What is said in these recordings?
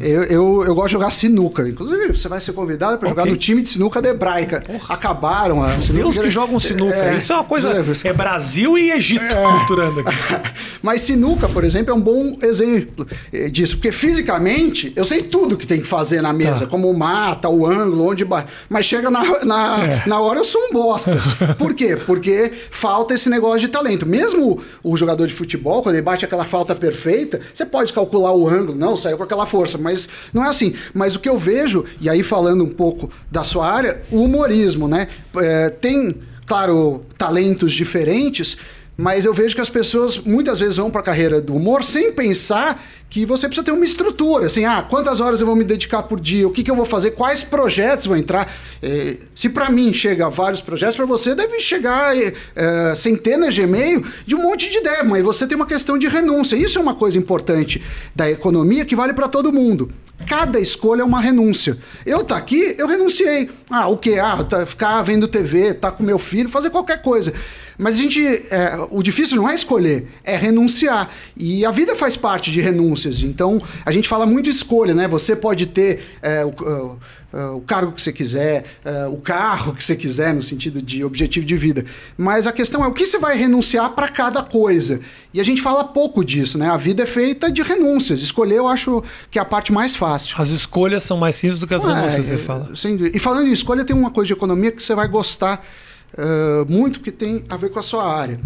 Eu gosto de jogar sinuca. Inclusive, você vai ser convidado para jogar no time de sinuca da Hebraica. Acabaram a sinuca. Deus que jogam sinuca. Isso é uma coisa... É Brasil e Egito misturando aqui. Mas sinuca, por exemplo, é um bom exemplo disso. Porque fisicamente, eu sei tudo que tem que fazer na mesa. Como mata, o ângulo, onde... Mas chega na hora eu sou um bosta. Por quê? Porque falta esse negócio de talento. Mesmo o jogador de futebol, quando ele bate aquela falta perfeita, você pode calcular o ângulo. Não, saiu com aquela força. Mas não é assim. Mas o que eu vejo, e aí falando um pouco da sua área, o humorismo, né? Tem, claro, talentos diferentes, mas eu vejo que as pessoas muitas vezes vão para a carreira do humor sem pensar que você precisa ter uma estrutura, assim, quantas horas eu vou me dedicar por dia, o que eu vou fazer, quais projetos vão entrar. Se para mim chega vários projetos, para você deve chegar centenas de e-mail de um monte de ideia, mas você tem uma questão de renúncia. Isso é uma coisa importante da economia que vale para todo mundo. Cada escolha é uma renúncia. Eu tá aqui, eu renunciei. O quê? Ficar vendo TV, tá com meu filho, fazer qualquer coisa. Mas o difícil não é escolher, é renunciar. E a vida faz parte de renúncias. Então, a gente fala muito escolha, né? Você pode ter o cargo que você quiser, o carro que você quiser, no sentido de objetivo de vida. Mas a questão é o que você vai renunciar para cada coisa. E a gente fala pouco disso, né? A vida é feita de renúncias. Escolher, eu acho que é a parte mais fácil. As escolhas são mais simples do que as renúncias, você fala. E falando em escolha, tem uma coisa de economia que você vai gostar muito, porque tem a ver com a sua área.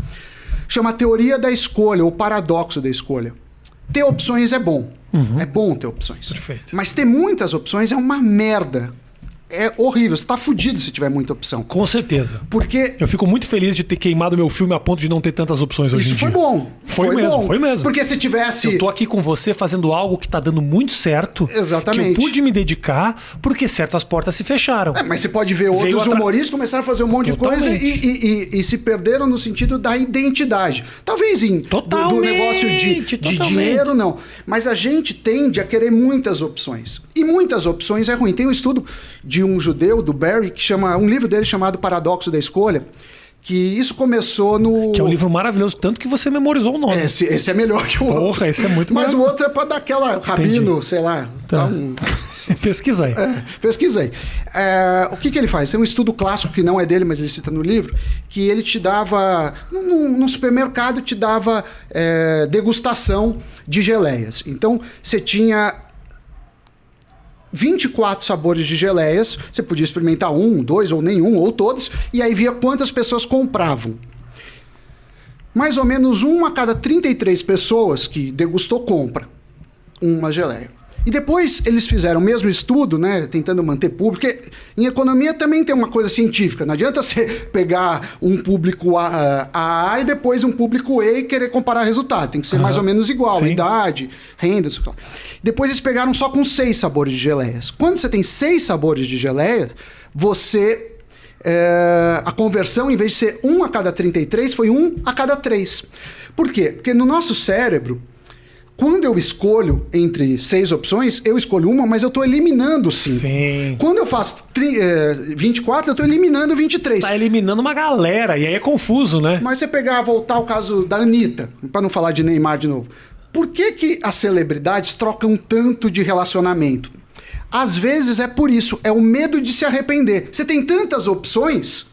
Chama teoria da escolha, ou paradoxo da escolha. Ter opções é bom. É bom ter opções. Perfeito. Mas ter muitas opções é uma merda. É horrível. Você está fudido se tiver muita opção. Com certeza. Porque... Eu fico muito feliz de ter queimado meu filme a ponto de não ter tantas opções hoje em dia. Isso foi bom. Foi mesmo. Porque se tivesse... Eu tô aqui com você fazendo algo que tá dando muito certo. Exatamente. Que eu pude me dedicar porque certas portas se fecharam. Mas você pode ver outros humoristas começaram a fazer um monte de coisa e se perderam no sentido da identidade. Talvez do negócio de dinheiro, não. Mas a gente tende a querer muitas opções. E muitas opções é ruim. Tem um estudo de um judeu, do Barry, que chama um livro dele chamado Paradoxo da Escolha, que isso começou no... Que é um livro maravilhoso, tanto que você memorizou o nome. Esse é melhor que o outro. Porra, esse é muito melhor. Mas o outro é para dar aquela rabino, sei lá. Tá. Pesquisa aí. Pesquisa aí. O que ele faz? Tem um estudo clássico que não é dele, mas ele cita no livro, que ele te dava... No supermercado te dava degustação de geleias. Então, você tinha 24 sabores de geleias, você podia experimentar 1, 2 ou nenhum, ou todos, e aí via quantas pessoas compravam. Mais ou menos 1 a cada 33 pessoas que degustou compra uma geleia. E depois eles fizeram o mesmo estudo, né, tentando manter público, porque em economia também tem uma coisa científica, não adianta você pegar um público A e depois um público E e querer comparar resultado, tem que ser mais ou menos igual, Sim. idade, renda, sei lá. Depois eles pegaram só com 6 sabores de geleias. Quando você tem 6 sabores de geleia, você... a conversão, em vez de ser 1 a cada 33, foi 1 a cada 3. Por quê? Porque no nosso cérebro, quando eu escolho entre 6 opções, eu escolho uma, mas eu estou eliminando 5. Sim. Quando eu faço 24, eu estou eliminando 23. Você está eliminando uma galera, e aí é confuso, né? Mas você voltar ao caso da Anitta, para não falar de Neymar de novo. Por que as celebridades trocam tanto de relacionamento? Às vezes é por isso, é o medo de se arrepender. Você tem tantas opções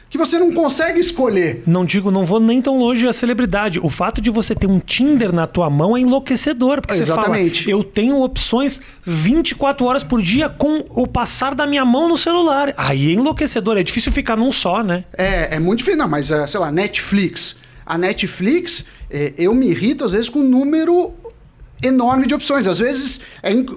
que você não consegue escolher. Não vou nem tão longe a celebridade. O fato de você ter um Tinder na tua mão é enlouquecedor. Porque Exatamente. Você fala, eu tenho opções 24 horas por dia com o passar da minha mão no celular. Aí é enlouquecedor. É difícil ficar num só, né? É muito difícil. Não, mas, sei lá, Netflix. A Netflix, eu me irrito às vezes com um número enorme de opções. Às vezes,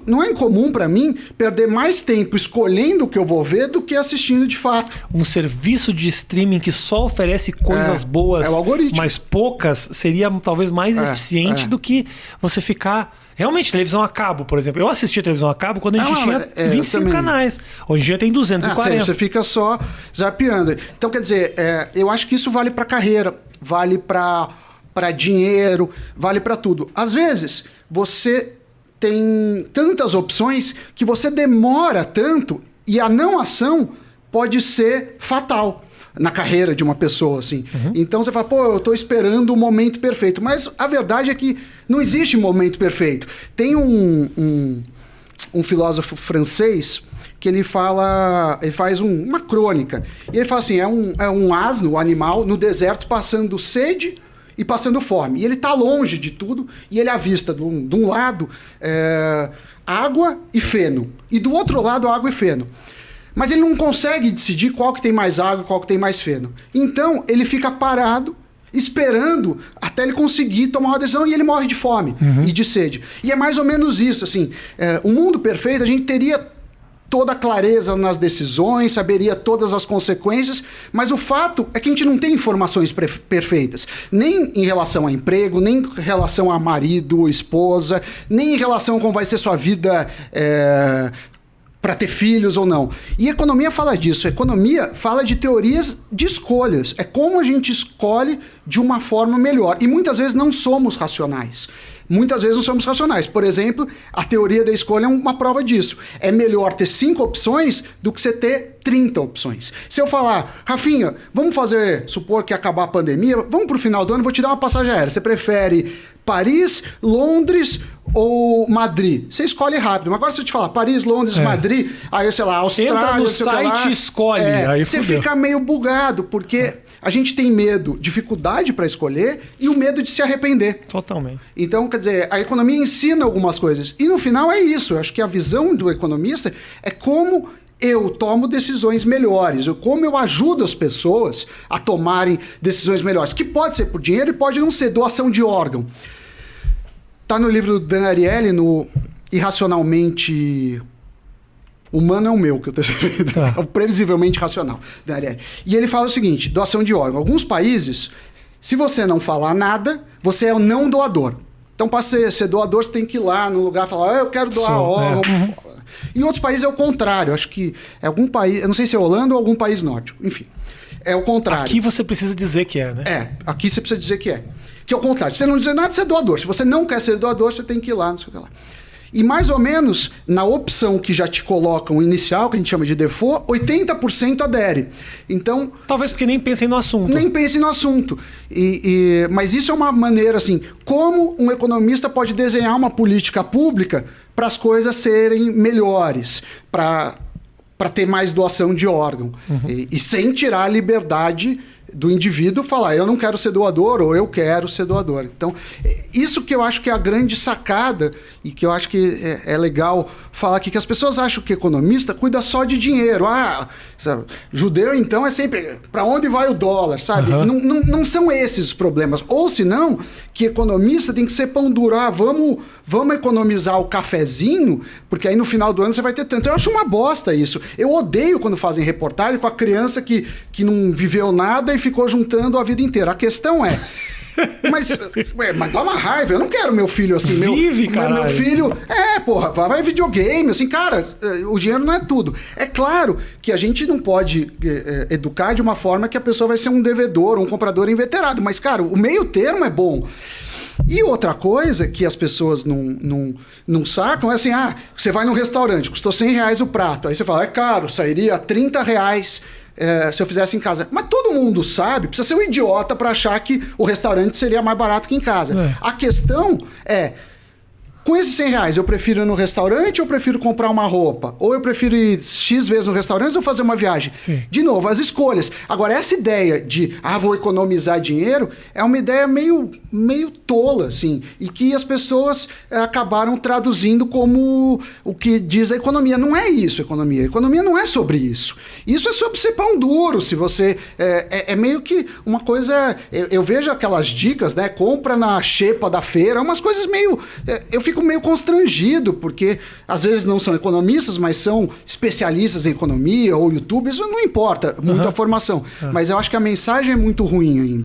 não é incomum para mim perder mais tempo escolhendo o que eu vou ver do que assistindo de fato. Um serviço de streaming que só oferece coisas boas, o algoritmo. mas poucas, seria talvez mais eficiente do que você ficar... Realmente, televisão a cabo, por exemplo. Eu assistia televisão a cabo quando a gente tinha 25 canais. Hoje em dia tem 240. Você fica só zapeando. Então, quer dizer, eu acho que isso vale para carreira, vale para dinheiro, vale para tudo. Às vezes, você tem tantas opções que você demora tanto e a não ação pode ser fatal na carreira de uma pessoa, assim. Então você fala, eu tô esperando o momento perfeito. Mas a verdade é que não existe momento perfeito. Tem um filósofo francês que ele faz uma crônica. E ele fala assim, é um asno, um animal, no deserto passando sede e passando fome. E ele está longe de tudo e ele avista de um lado água e feno. E do outro lado água e feno. Mas ele não consegue decidir qual que tem mais água e qual que tem mais feno. Então ele fica parado, esperando até ele conseguir tomar uma decisão e ele morre de fome e de sede. E é mais ou menos isso, assim, o mundo perfeito, a gente teria toda a clareza nas decisões, saberia todas as consequências, mas o fato é que a gente não tem informações perfeitas, nem em relação a emprego, nem em relação a marido, esposa, nem em relação a como vai ser sua vida para ter filhos ou não. E a economia fala disso. A economia fala de teorias de escolhas. É como a gente escolhe de uma forma melhor. E muitas vezes não somos racionais. Muitas vezes não somos racionais. Por exemplo, a teoria da escolha é uma prova disso. É melhor ter 5 opções do que você ter 30 opções. Se eu falar, Rafinha, vamos supor que acabar a pandemia, vamos para o final do ano, vou te dar uma passagem aérea. Você prefere Paris, Londres ou Madrid? Você escolhe rápido. Mas agora se eu te falar Paris, Londres, Madrid, aí sei lá, Austrália... Entra no site e escolhe. Aí você fica meio bugado, porque a gente tem medo, dificuldade para escolher e o medo de se arrepender. Totalmente. Então, quer dizer, a economia ensina algumas coisas. E no final é isso. Eu acho que a visão do economista é como eu tomo decisões melhores, como eu ajudo as pessoas a tomarem decisões melhores, que pode ser por dinheiro e pode não ser, doação de órgão. Está no livro do Dan Ariely, no Irracionalmente Humano é o meu, que eu estou escrevendo. Tá. O Previsivelmente Racional, Dan Ariely. E ele fala o seguinte, doação de órgão. Alguns países, se você não falar nada, você é o não doador. Então, para ser doador, você tem que ir lá no lugar e falar, eu quero doar órgão. Em outros países é o contrário. Acho que é algum país, eu não sei se é Holanda ou algum país nórdico. Enfim, é o contrário. Aqui você precisa dizer que é, né? Aqui você precisa dizer que é. Que é o contrário. Se você não dizer nada, você é doador. Se você não quer ser doador, você tem que ir lá, não sei o que lá. E mais ou menos, na opção que já te colocam inicial, que a gente chama de default, 80% adere. Então... Talvez porque nem pensem no assunto. Nem pensem no assunto. Mas isso é uma maneira, assim, como um economista pode desenhar uma política pública para as coisas serem melhores, para ter mais doação de órgão. E sem tirar a liberdade do indivíduo falar, eu não quero ser doador ou eu quero ser doador. Então, isso que eu acho que é a grande sacada e que eu acho que é legal falar aqui, que as pessoas acham que economista cuida só de dinheiro. Sabe, judeu, então, é sempre para onde vai o dólar, sabe? Não são esses os problemas. Ou, se não, que economista tem que ser pão duro. Vamos economizar o cafezinho, porque aí no final do ano você vai ter tanto. Eu acho uma bosta isso. Eu odeio quando fazem reportagem com a criança que não viveu nada e ficou juntando a vida inteira. A questão é... Mas dá uma raiva. Eu não quero meu filho assim. Meu filho... vai videogame. Assim, cara, o dinheiro não é tudo. É claro que a gente não pode educar de uma forma que a pessoa vai ser um devedor, um comprador inveterado. Mas, cara, o meio termo é bom. E outra coisa que as pessoas não sacam é assim, você vai num restaurante, custou R$100 o prato. Aí você fala, é caro, sairia R$30 se eu fizesse em casa. Mas todo mundo sabe, precisa ser um idiota para achar que o restaurante seria mais barato que em casa. A questão é, com esses R$100, eu prefiro ir no restaurante ou eu prefiro comprar uma roupa? Ou eu prefiro ir X vezes no restaurante ou fazer uma viagem? Sim. De novo, as escolhas. Agora, essa ideia de, vou economizar dinheiro, é uma ideia meio tola, assim, e que as pessoas acabaram traduzindo como o que diz a economia. Não é isso, economia. A economia não é sobre isso. Isso é sobre ser pão duro, se você... É meio que uma coisa... Eu vejo aquelas dicas, né? Compra na xepa da feira, umas coisas meio... Eu fico meio constrangido, porque às vezes não são economistas, mas são especialistas em economia ou youtubers, não importa muito a formação. Mas eu acho que a mensagem é muito ruim ainda.